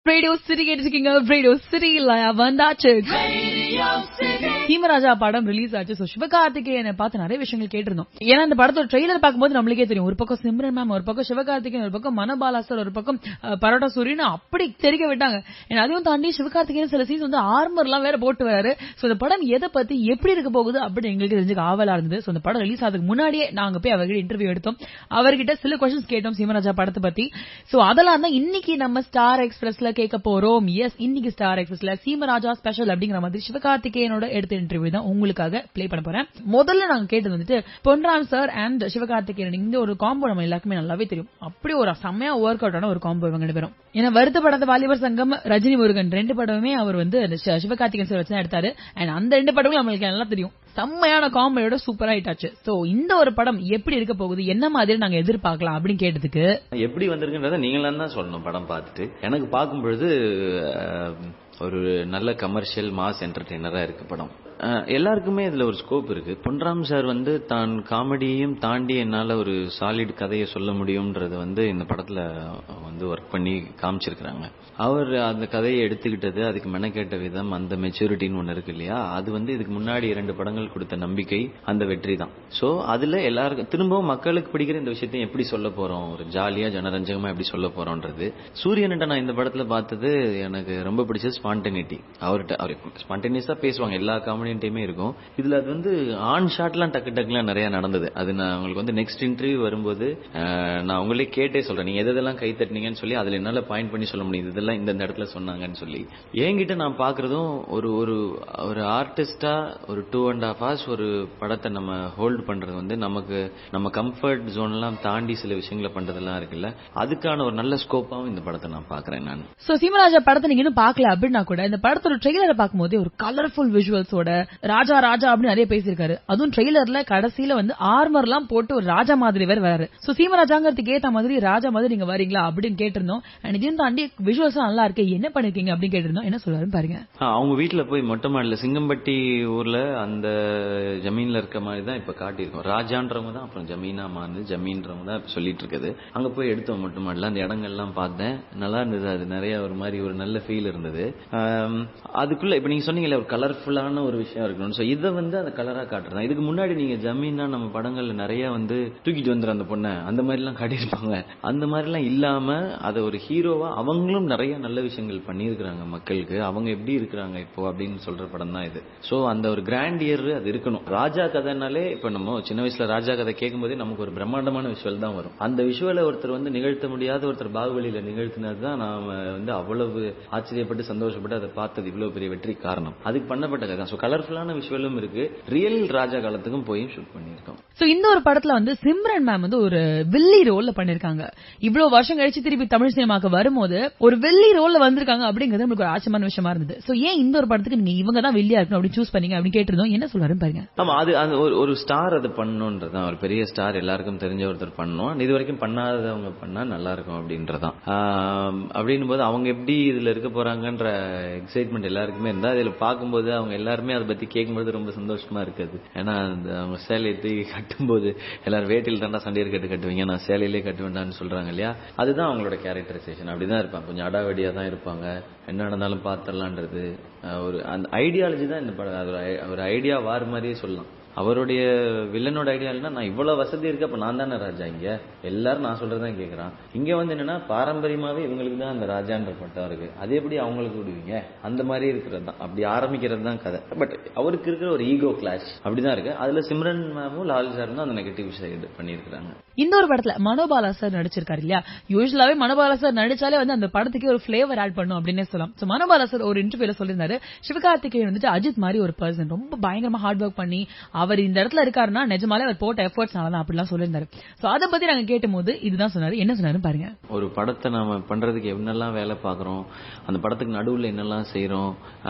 Radio city கேட்டிருக்கீங்க. Radio சிட்டில வந்தாச்சு. ஹீமராஜா படம் ரிலீஸ் ஆச்சு. சோ சிவகார்த்திகேயனை பார்த்து நிறைய விஷயங்கள் கேட்டிருந்தோம். ஏன்னா இந்த படத்தோட ட்ரெய்லர் பார்க்கும்போது நம்மளுக்கே தெரியும். ஒரு பக்கம் சிம்ரன் மேம், ஒரு பக்கம் சிவகார்த்திகேயன், ஒரு பக்கம் மனோபாலா சார், ஒரு பக்கம் பரோட்டா சூரியன் அப்படி தெரிக்க விட்டாங்க. அதையும் தாண்டி சிவகார்த்திகேயன் சில சீன்ஸ் வந்து ஆர்மர்லாம் வேற போட்டு வராரு. சோ இந்த படம் எதை பத்தி எப்படி இருக்க போகுது அப்படின்னு எங்களுக்கு தெரிஞ்சுக்க ஆவலா இருந்தது. சோ இந்த படம் ரிலீஸ் ஆகிறதுக்கு முன்னாடியே நாங்க போய் அவர்கிட்ட இன்டர்வியூ எடுத்தோம். அவர்கிட்ட சில क्वेश्चंस கேட்டோம் ஹீமராஜா படத்தை பத்தி. சோ அதெல்லாம் தான் இன்னைக்கு நம்ம ஸ்டார் எக்ஸ்பிரஸ்ல கேட்க போறோம். எஸ், இன்னைக்கு ஸ்டார் எக்ஸ்பிரஸ்ல ஹீமராஜா ஸ்பெஷல் அப்படிங்கிற மாதிரி சிவகார்த்திகேயனோட எடுத்த இன்டர்வியூ தான் உங்களுக்காக ப்ளே பண்ண போறேன். முதல்ல நாங்க கேட்டது வந்துட்டு பொன்ராம் சார் அண்ட் சிவகார்த்திகேயன் இந்த ஒரு காம்போ நம்ம எல்லாருக்குமே நல்லாவே தெரியும். அப்படி ஒரு செம்மையா ஒர்க் அவுட் ஆன ஒரு காம்போ இவங்க ரெண்டு பேரும். ஏன்னா வருத்தப்படாத வாலிபர் சங்கம், ரஜினி முருகன் ரெண்டு படமுமே அவர் வந்து சிவகார்த்திகேயன் சார் வச்சு எடுத்தாரு. அண்ட் அந்த ரெண்டு படமும் நம்மளுக்கு நல்லா தெரியும். செம்மையான காம்போட சூப்பரா ஆயிட்டாச்சு. சோ இந்த ஒரு படம் எப்படி இருக்க போகுது, என்ன மாதிரி நாங்க எதிர்பார்க்கலாம் அப்படின்னு கேட்டதுக்கு எப்படி வந்திருக்குன்றத நீங்களாம் தான் சொல்லணும். படம் பார்த்துட்டு எனக்கு பார்க்கும்பொழுது ஒரு நல்ல கமர்ஷியல் மாஸ் என்டர்டெய்னரா இருக்கு படம். எல்லாருக்குமே இதுல ஒரு ஸ்கோப் இருக்கு. பொன்ராம் சார் வந்து தான் காமெடியையும் தாண்டி என்னால ஒரு சாலிட் கதையை சொல்ல முடியும்ன்றது வந்து இந்த படத்துல வந்து ஒர்க் பண்ணி காமிச்சிருக்கிறாங்க. அவர் அந்த கதையை எடுத்துக்கிட்டது, அதுக்கு மெனக்கேட்ட விதம், அந்த மெச்சூரிட்டின்னு ஒண்ணு இருக்கு இல்லையா, அது வந்து இதுக்கு முன்னாடி 2 படங்கள் கொடுத்த நம்பிக்கை, அந்த வெற்றி தான். சோ அதுல எல்லாருக்கும் திரும்பவும் மக்களுக்கு பிடிக்கிற இந்த விஷயத்தையும் எப்படி சொல்ல போறோம், ஒரு ஜாலியா ஜனரஞ்சகமா எப்படி சொல்ல போறோம்ன்றது. சூரியன்ட்ட நான் இந்த படத்துல பார்த்தது எனக்கு ரொம்ப பிடிச்சது ஸ்பான்டேனிட்டி. அவர்கிட்ட அவர் ஸ்பான்டேனியஸா பேசுவாங்க, எல்லா காமெடியன்ட்டையுமே இருக்கும். இதுல அது வந்து ஆன் ஷாட்லாம் டக்கு டக்குலாம் நிறைய நடந்தது. அது நான் உங்களுக்கு வந்து நெக்ஸ்ட் இன்டர்வியூ வரும்போது நான் உங்களே கேட்டே சொல்றேன், நீங்க எதெல்லாம் கை தட்டினீங்கன்னு சொல்லி அதுல என்னால பாயிண்ட் பண்ணி சொல்ல முடியுது, இதெல்லாம் இந்த இடத்துல சொன்னாங்கன்னு சொல்லி. என்கிட்ட நான் பாக்குறதும் ஒரு ஆர்டிஸ்டா ஒரு 2.5 hours ஒரு படத்தை நம்ம ஹோல்ட் பண்றது வந்து நமக்கு நம்ம கம்ஃபர்ட் ஜோன் எல்லாம் தாண்டி சில விஷயங்களை பண்றதெல்லாம் இருக்குல்ல, அதுக்கான ஒரு நல்ல ஸ்கோப்பாவும் இந்த படத்தை நான் பாக்குறேன். நான் சோ ஹீமராஜா படத்தை நீங்க இன்னும் பாக்கல அப்படின்னா கூட இந்த படத்தோட ட்ரெய்லரை பார்க்கும்போது ஒரு கலர்ஃபுல் விஷுவல்ஸோட ராஜா ராஜா அப்படின்னு நிறைய பேசியிருக்காரு. அதுவும் ட்ரெய்லர்ல கடைசியில வந்து ஆர்மர்லாம் போட்டு ஒரு ராஜா மாதிரி வேற வராரு. சோ ஹீமராஜாங்கிறதுக்கு ஏத்த மாதிரி ராஜா மாதிரி நீங்க வரீங்களா அப்படின்னு கேட்டிருந்தோம். இதையும் தாண்டி விஷுவல்ஸ் நல்லா இருக்கு, என்ன பண்ணிருக்கீங்க அப்படின்னு கேட்டிருந்தோம். என்ன சொல்றாருன்னு பாருங்க. அவங்க வீட்டுல போய் மொட்டை மாடல சிங்கம்பட்டி ஊர்ல அந்த ஜமீன்ல இருக்க மாதிரி தான் இப்ப காட்டியிருக்கோம். ராஜான்றவங்க தான் அப்புறம் ஜமீனா மாறுது, ஜமீன்றவங்க தான் சொல்லிட்டு இருக்குது. அங்க போய் எடுத்தோம் மொட்டை மாடல, அந்த இடங்கள்லாம் பார்த்தேன், நல்லா இருந்தது. அது நிறைய ஒரு மாதிரி ஒரு நல்ல ஃபீல் இருந்தது. அதுக்குள்ள இப்ப நீங்க சொன்னீங்கல்ல ஒரு கலர்ஃபுல்லான ஒரு விஷயம் இருக்கணும். சோ இதை வந்து அந்த கலரா காட்டுறதா. இதுக்கு முன்னாடி நீங்க ஜமீனா நம்ம படங்கள்ல நிறைய வந்து தூக்கிட்டு வந்துற அந்த பொண்ணை அந்த மாதிரி எல்லாம் காட்டியிருப்பாங்க. அந்த மாதிரி எல்லாம் இல்லாம அதை ஒரு ஹீரோவா அவங்களும் நிறைய நல்ல விஷயங்கள் பண்ணியிருக்கிறாங்க மக்களுக்கு. அவங்க எப்படி இருக்கிறாங்க இப்போ அப்படின்னு சொல்ற படம் தான் இது. சோ அந்த ஒரு கிராண்டியர் அது இருக்கணும். ராஜா கதைனாலே இப்ப நம்ம சின்ன வயசுல ராஜா கதை கேட்கும் போதே நமக்கு ஒரு பிரம்மாண்டமான விஷுவல் தான் வரும். அந்த விஷுவலை ஒருத்தர் வந்து நிகழ்த்த முடியாத ஒருத்தர் பாகுபலியில நிகழ்த்தினது தான் நாம வந்து அவ்வளவு ஆச்சரியப்பட்டு சந்தோஷப்பட்டு அதை பார்த்தது இவ்வளவு பெரிய வெற்றி காரணம். அதுக்கு பண்ணப்பட்ட கதை. சோ கலர்ஃபுல்லான விஷுவலும் இருக்கு. ரியல் ராஜா காலத்துக்கும் போய் ஷூட் பண்ணிருக்கோம். சோ இந்த ஒரு படத்துல வந்து சிம்ரன் மேம் வந்து ஒரு வில்லி ரோல்ல பண்ணிருக்காங்க. இவ்வளவு வருஷம் கழிச்சு திருப்பி தமிழ் சினிமாக்கு வரும்போது ஒரு வில்லி ரோல்ல வந்திருக்காங்க அப்படிங்கிறது நமக்கு ஒரு ஆச்சரியமான விஷயமா இருந்தது. சோ ஏன் இந்த ஒரு படத்துக்கு நீங்க இவங்க தான் வில்லியா இருக்கணும் அப்படி சூஸ் பண்ணீங்க அப்படின்னு கேட்டிருந்தோம். என்ன சொல்றாருன்னு பாருங்க. ஆமா, அது ஒரு ஸ்டார் அது பண்ணணும்ன்றதான், ஒரு பெரிய ஸ்டார் எல்லாருக்கும் தெரிஞ்ச ஒருத்தர் பண்ணணும், இது வரைக்கும் பண்ணாதவங்க பண்ணா நல்லா இருக்கும் அப்படின்றதான். அப்படின்னும் போது அவங்க எப்படி இதுல இருக்க போறாங்கன்ற எக்ஸைட்மெண்ட் எல்லாருக்குமே இருந்தா, இதுல பார்க்கும்போது அவங்க எல்லாருமே அதை பத்தி கேட்கும்போது ரொம்ப சந்தோஷமா இருக்குது. ஏன்னா அவங்க சேலையை கட்டும்போது எல்லாரும் வேட்டில் தாண்டா சண்டையர் கட்டுவீங்க, நான் சேலையிலே கட்ட வேண்டாம்னு சொல்றாங்க இல்லையா, அதுதான் அவங்களோட கேரக்டரைசேஷன். அப்படிதான் இருப்பாங்க, கொஞ்சம் அடாவடியா தான் இருப்பாங்க, என்ன நடந்தாலும் பாத்திரலான்றது ஒரு அந்த ஐடியாலஜி தான் இந்த படம். ஒரு ஐடியா வார் மாதிரியே சொல்லலாம். அவருடைய வில்லனோட ஐடியா இல்லைன்னா, நான் இவ்வளவு வசதி இருக்கு, அப்ப நான் தானே ராஜா, இங்க எல்லாரும் நான் சொல்றதான் கேட்கறான். இங்க வந்து என்னன்னா பாரம்பரியமாவே இவங்களுக்கு தான் அந்த ராஜான்ற பட்டம் இருக்கு, அது எப்படி அவங்களுக்கு விடுவீங்க, அந்த மாதிரி இருக்கிறது தான், அப்படி ஆரம்பிக்கிறது தான் கதை. பட் அவருக்கு இருக்கிற ஒரு ஈகோ கிளாஷ் அப்படிதான் இருக்கு. அதுல சிம்ரன் மேமும் லால் சாரும் தான் அந்த நெகட்டிவ் சைடு பண்ணிருக்காங்க. இந்த ஒரு படத்துல மனோபாலா சார் நடிச்சிருக்காரு இல்லையா. யூசுவலாவே மனோபாலா சார் நடிச்சாலே வந்து அந்த படத்துக்கு ஒரு பிளேவர் ஆட் பண்ணும் அப்படின்னே சொல்லலாம். சோ மனோபாலா சார் ஒரு இன்டர்வியூல சொல்லியிருந்தாரு, சிவகார்த்திகேயன் வந்துட்டு அஜித் மாதிரி ஒரு பர்சன், ரொம்ப பயங்கரமா ஹார்ட் ஒர்க் பண்ணி அவர் இந்த இடத்துல இருக்காருன்னா நிஜமாலே அவர் போட்ட எஃபர்ட்ஸ்னால தான் அப்படிலாம் சொல்லியிருந்தாரு. சோ அதை பத்தி நாங்க கேட்டும்போது இதுதான் சொன்னாரு. என்ன சொன்னாரு பாருங்க. ஒரு படத்தை நாம பண்றதுக்கு என்னெல்லாம் வேலை பாக்குறோம், அந்த படத்துக்கு நடுவுல என்னெல்லாம் செய்யறோம்,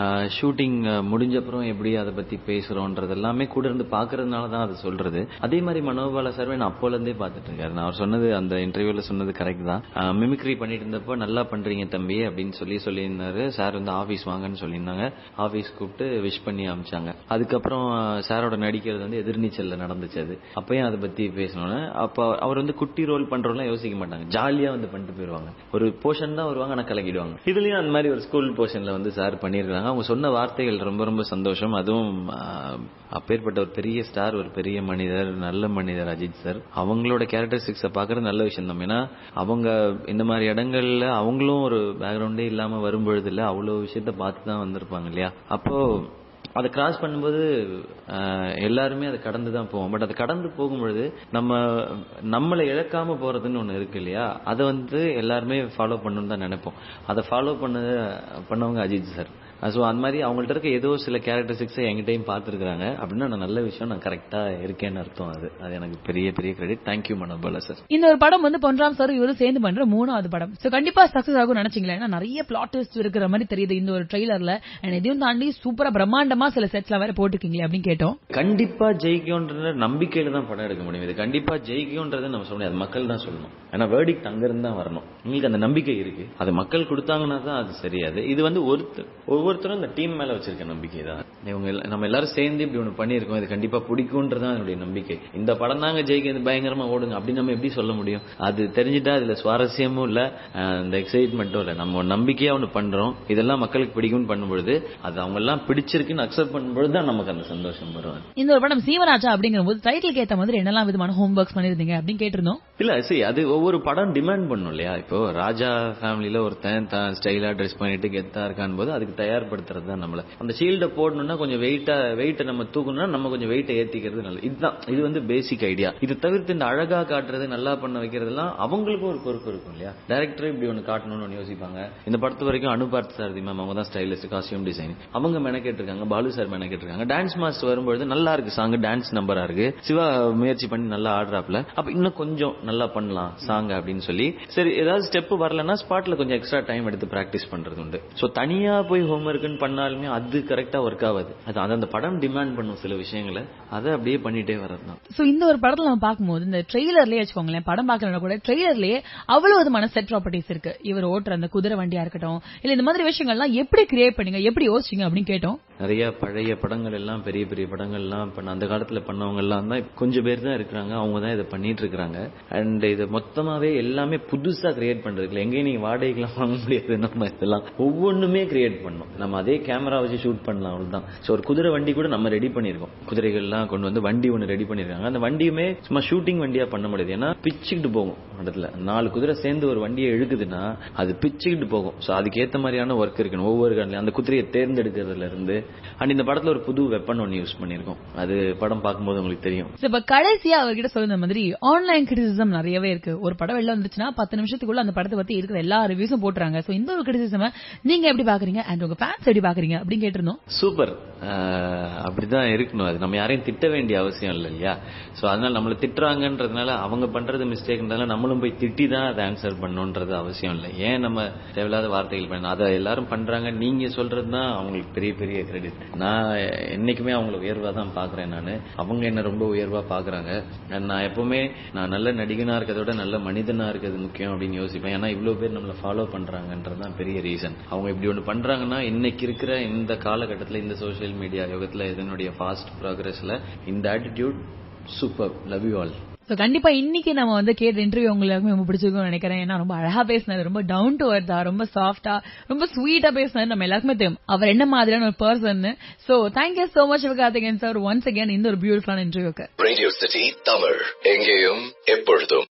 ஷூட்டிங் முடிஞ்சப்புறம் எப்படி அதை பத்தி பேசுறோம்ன்றது எல்லாமே கூட இருந்து பாக்குறதுனால தான் அது சொல்றது. அதே மாதிரி மனோபாலா சார்வே நான் அப்போல இருந்தே பார்த்துட்டு இருக்காரு. நான் அவர் சொன்னது அந்த இன்டர்வியூல சொன்னது கரெக்ட் தான். மிமிக்ரி பண்ணிட்டு இருந்தப்போ நல்லா பண்றீங்க தம்பி அப்படின்னு சொல்லியிருந்தாரு. சார் வந்து ஆபீஸ் வாங்கன்னு சொல்லியிருந்தாங்க. ஆபீஸ் கூப்பிட்டு விஷ் பண்ணி அமிச்சாங்க. அதுக்கப்புறம் சாரோட நடிக்க நடிக்கிறது வந்து எதிர்நீச்சல்ல நடந்துச்சு. அது அப்பயும் அதை பத்தி பேசணும்னா அப்ப அவர் வந்து குட்டி ரோல் பண்றவங்களாம் யோசிக்க மாட்டாங்க, ஜாலியா வந்து பண்ணிட்டு போயிருவாங்க. ஒரு போர்ஷன் தான் வருவாங்க, ஆனா கலக்கிடுவாங்க. இதுலயும் அந்த மாதிரி ஒரு ஸ்கூல் போர்ஷன்ல வந்து சார் பண்ணிருக்காங்க. அவங்க சொன்ன வார்த்தைகள் ரொம்ப ரொம்ப சந்தோஷம். அதுவும் அப்பேற்பட்ட ஒரு பெரிய ஸ்டார், ஒரு பெரிய மனிதர், நல்ல மனிதர் அஜித் சார். அவங்களோட கேரக்டரிஸ்டிக்ஸை பாக்குறது நல்ல விஷயம் தான். ஏன்னா அவங்க இந்த மாதிரி இடங்கள்ல அவங்களும் ஒரு பேக்ரவுண்டே இல்லாம வரும்பொழுது இல்ல அவ்வளவு விஷயத்த பார்த்து தான் வந்திருப்பாங்க இல்லையா. அப்போ அதை கிராஸ் பண்ணும்போது எல்லாருமே அதை கடந்து தான் போவோம். பட் அதை கடந்து போகும்பொழுது நம்மளை இழக்காம போறதுன்னு ஒண்ணு இருக்கு இல்லையா, அதை வந்து எல்லாருமே ஃபாலோ பண்ணணும்னு தான் நினைப்போம். அதை ஃபாலோ பண்ணவங்க அஜித் சார். ஸோ அந்த மாதிரி அவங்கள்ட்ட இருக்க ஏதோ சில கேரக்டரிஸ்டிக்ஸை எங்கிட்டையும் பார்த்துருக்காங்க அப்படின்னா நான் நல்ல விஷயம், நான் கரெக்டா இருக்கேன்னு அர்த்தம். அது எனக்கு பெரிய பெரிய கிரெடிட். Thank you Manobala sir. இந்த ஒரு படம் வந்து பொன்ராம் சார் இவரும் சேர்ந்து பண்ற 3வது படம். சோ கண்டிப்பா சக்சஸ் ஆகும் நினைச்சீங்களா? ஏன்னா நிறைய பிளாட் ட்விஸ்ட் இருக்கிற மாதிரி தெரியுது இந்த ஒரு ட்ரெய்லர்ல. இதையும் தாண்டி சூப்பரா பிரம்மாண்டமா சில செட்ஸ்ல வேற போட்டுருக்கீங்களே அப்படின்னு கேட்டோம். கண்டிப்பா ஜெயிக்கும்ன்ற நம்பிக்கையில தான் படம் எடுக்க முடியும். இது கண்டிப்பா ஜெயிக்கும்ன்றதை நம்ம சொல்ல முடியாது, மக்கள் தான் சொல்லணும். ஏன்னா வேர்டிக்ட் அங்க இருந்து தான் வரணும். உங்களுக்கு அந்த நம்பிக்கை இருக்கு, அது மக்கள் கொடுத்தாங்கன்னா தான் அது சரியாது. இது வந்து ஒவ்வொருத்தரும் இந்த டீம் மேல வச்சிருக்க நம்பிக்கை தான். நம்ம எல்லாரும் சேர்ந்து இப்படி ஒண்ணு பண்ணிருக்கோம், இது கண்டிப்பா பிடிக்கும்ன்றதான் என்னுடைய நம்பிக்கை. இந்த படம் தாங்க ஜெயிக்க பயங்கரமா ஓடுங்க அப்படி நம்ம எப்படி சொல்ல முடியும்? அது தெரிஞ்சுட்டா அதுல சுவாரஸ்யமும் இல்ல, இந்த எக்ஸைட்மெண்ட்டும் இல்ல. நம்ம நம்பிக்கையா ஒண்ணு பண்றோம், இதெல்லாம் மக்களுக்கு பிடிக்கும்னு பண்ணும்பொழுது அது அவங்க எல்லாம் பிடிச்சிருக்குன்னு அக்செப்ட் பண்ணும்பொழுது தான் நமக்கு அந்த சந்தோஷம் வரும். இந்த ஒரு படம் சீவராஜா அப்படிங்கிற போது டைட்டிலுக்கு ஏத்த மாதிரி என்னெல்லாம் விதமான ஹோம் ஒர்க்ஸ் பண்ணிருந்தீங்க அப்படின்னு கேட்டிருந்தோம். இல்ல சரி, அது ஒவ்வொரு படம் டிமாண்ட் பண்ணும் இல்லையா. இப்போ ராஜா ஃபேமிலியில ஒருத்தன் தான் ஸ்டைலா ட்ரெஸ் பண்ணிட்டு கெத்தா இருக்கான் போது அதுக்கு தயார்படுத்துறது தான் நம்மள. அந்த ஷீல்ட போடணும்னா கொஞ்சம் வெயிட்ட நம்ம தூக்கணும்னா நம்ம கொஞ்சம் வெயிட்ட ஏத்திக்கிறது நல்லது. இதுதான் இது வந்து பேசிக் ஐடியா. இது தவிர்த்து இந்த அழகா காட்டுறது நல்லா பண்ண வைக்கிறதுலாம் அவங்களுக்கும் ஒரு பொறுப்பு இருக்கும் இல்லையா. டைரக்டர் இப்படி ஒண்ணு காட்டணும்னு யோசிப்பாங்க. இந்த படத்து வரைக்கும் அனுபார்த் சாரதி மேம் அவங்க தான் ஸ்டைலிஸ்ட், காஸ்டியூம் டிசைன், அவங்க மெனக்கெட்டு இருக்காங்க. பாலு சார் மெனக்கெட்டு இருக்காங்க. டான்ஸ் மாஸ்டர் வரும்போது நல்லா இருக்கு சாங், டான்ஸ் நம்பரா இருக்கு, சிவா முயற்சி பண்ணி நல்லா ஆடுறாப்ல, அப்ப இன்னும் கொஞ்சம் நல்லா பண்ணலாம் சாங் அப்படின்னு சொல்லி சரி ஏதாவது ஸ்டெப் வரலன்னா ஸ்பாட்ல கொஞ்சம் எக்ஸ்ட்ரா டைம் எடுத்து பிராக்டிஸ் பண்றது உண்டு. சோ தனியா போய் ஹோம் ஒர்க்னு பண்ணாலுமே அது கரெக்டா ஒர்க் ஆகாது. அது அந்த படம் டிமாண்ட் பண்ணும் சில விஷயங்களை, அதை அப்படியே பண்ணிட்டே வரதுதான். சோ இந்த ஒரு படத்துல நம்ம பார்க்கும்போது இந்த ட்ரெய்லர்லயே வச்சுக்கோங்களேன், படம் பார்க்கலன்னா கூட ட்ரெய்லர்லயே அவ்வளவு விதமான செட் ப்ராப்பர்ட்டிஸ் இருக்கு. இவர் ஓட்டுற அந்த குதிரை வண்டியா இருக்கட்டும், இல்ல இந்த மாதிரி விஷயங்கள்லாம் எப்படி கிரியேட் பண்ணீங்க, எப்படி யோசிச்சீங்க அப்படின்னு கேட்டோம். நிறைய பழைய படங்கள் எல்லாம், பெரிய பெரிய படங்கள் எல்லாம் அந்த காலத்துல பண்ணவங்க எல்லாம் தான் கொஞ்சம் பேர் தான் இருக்கிறாங்க, அவங்க தான் இதை பண்ணிட்டு இருக்காங்க. அண்ட் இது மொத்தமாவே எல்லாமே புதுசா கிரியேட் பண்றதுல எங்கேயும் நீங்க வாடகைலாம் வாங்க முடியாது. நம்ம இதெல்லாம் ஒவ்வொன்றுமே கிரியேட் பண்ணோம். நம்ம அதே கேமரா வச்சு ஷூட் பண்ணலாம், அவ்வளவுதான். சோ ஒரு குதிரை வண்டி கூட நம்ம ரெடி பண்ணிருக்கோம், குதிரைகள்லாம் கொண்டு வந்து வண்டி ஒன்று ரெடி பண்ணிருக்காங்க. அந்த வண்டியுமே சும்மா ஷூட்டிங் வண்டியா பண்ண முடியாது, ஏன்னா பிச்சுக்கிட்டு போகும் இடத்துல. 4 குதிரை சேர்ந்து ஒரு வண்டியை இழுக்குதுன்னா அது பிச்சுக்கிட்டு போகும். சோ அதுக்கு ஏத்த மாதிரியான ஒர்க் இருக்கணும் ஒவ்வொரு கண்ணிலும், அந்த குதிரையை தேர்ந்தெடுக்கிறதுல இருந்து. அண்ட் இந்த படத்துல ஒரு புது வெப்பன் ஒன்று யூஸ் பண்ணிருக்கோம், அது படம் பார்க்கும்போது உங்களுக்கு தெரியும். இப்ப கடைசியா அவர்கிட்ட சொல்லுற மாதிரி ஆன்லைன் கிரிட்டிசிசம் நிறையவே இருக்கு. ஒரு படம் வெளில வந்துச்சுன்னா 10 நிமிஷத்துக்குள்ள அந்த படத்தை பத்தி இருக்கிற எல்லா ரிவ்யூஸும் போட்டுறாங்க. சோ இந்த ஒரு கிரிட்டிசிசம் நீங்க எப்படி பாக்குறீங்க அண்ட் உங்க ஃபேன்ஸ் எப்படி பாக்குறீங்க அப்படின்னு கேட்டிருந்தோம். சூப்பர், அப்படிதான் இருக்கணும். அது நம்ம யாரையும் திட்ட வேண்டிய அவசியம் இல்லை இல்லையா. சோ அதனால நம்மள திட்டுறாங்கன்றதுனால அவங்க பண்றது மிஸ்டேக்ன்றதால நம்மளும் போய் திட்டி தான் அதை ஆன்சர் பண்ணணும்ன்றது அவசியம் இல்லை. ஏன் நம்ம தேவையில்லாத வார்த்தைகள் பண்ண, அதை எல்லாரும் பண்றாங்க, நீங்க சொல்றதுதான் அவங்களுக்கு பெரிய பெரிய கிரெடிட். நான் என்னைக்குமே அவங்களை உயர்வா தான் பாக்குறேன். அவங்க என்ன ரொம்ப உயர்வா பாக்குறாங்க. நான் எப்பவுமே நான் நல்ல நடிகனா இருக்கிறத விட நல்ல மனிதனா இருக்கிறது முக்கியம் அப்படின்னு யோசிப்பேன். ஏன்னா இவ்வளவு பேர் நம்மள ஃபாலோ பண்றாங்கன்றதுதான் பெரிய ரீசன். அவங்க இப்படி ஒண்ணு பண்றாங்கன்னா இன்னைக்கு இருக்கிற இந்த காலகட்டத்தில் இந்த சோசியல் மீடியா யுகத்துல இதனுடைய ஃபாஸ்ட் ப்ராக்ரஸ்ல இந்த attitude super. Love you all. கண்டிப்பா இன்னைக்கு நம்ம வந்து கேட்ட இன்டர்வியூ உங்களுக்கு ரொம்ப பிடிச்சிருக்கும் நினைக்கிறேன். ஏன்னா ரொம்ப அழகா பேசினாரு, ரொம்ப டவுன் டு எர்த்தா, ரொம்ப சாஃப்டா, ரொம்ப ஸ்வீட்டா பேசினாரு. நம்ம எல்லாருக்குமே தெரியும் அவர் என்ன மாதிரியான ஒரு person. So thank you so much Sivakarthikeyan sir once again இந்த ஒரு பியூட்டிஃபுல்லான இன்டர்வியூக்கு. ரேடியோ சிட்டி தமிழ், எங்கேயும் எப்பொழுதும்.